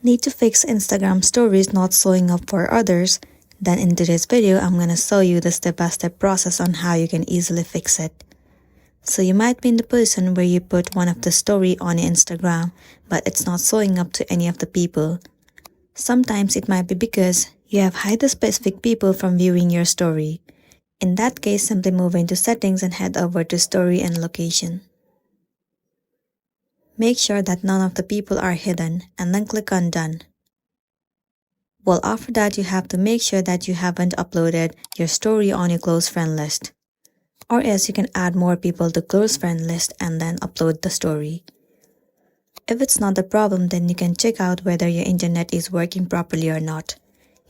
Need to fix Instagram stories not showing up for others? Then in today's video, I'm gonna show you the step-by-step process on how you can easily fix it. So you might be in the position where you put one of the story on your Instagram, but it's not showing up to any of the people. Sometimes it might be because you have hide the specific people from viewing your story. In that case, simply move into settings and head over to story and location. Make sure that none of the people are hidden and then click on done. Well, after that, you have to make sure that you haven't uploaded your story on your close friend list. Or else you can add more people to close friend list and then upload the story. If it's not the problem, then you can check out whether your internet is working properly or not.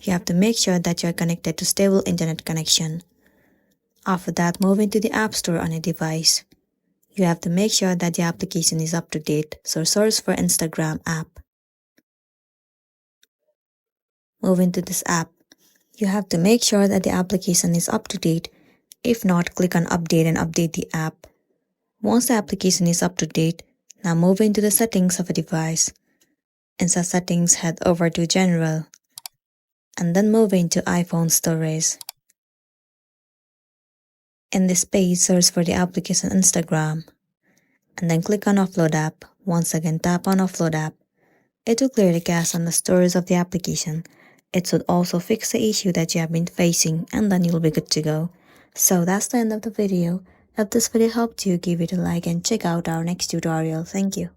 You have to make sure that you are connected to stable internet connection. After that, move into the App Store on your device. You have to make sure that the application is up to date, so search for Instagram app. Move into this app. You have to make sure that the application is up to date. If not, click on update and update the app. Once the application is up to date, now move into the settings of a device. Inside settings, head over to general. And then move into iPhone storage. In this page, search for the application Instagram. And then click on Offload app. Once again, tap on Offload app. It will clear the cache on the storage of the application. It should also fix the issue that you have been facing, and then you'll be good to go. So that's the end of the video. If this video helped you, give it a like and check out our next tutorial. Thank you.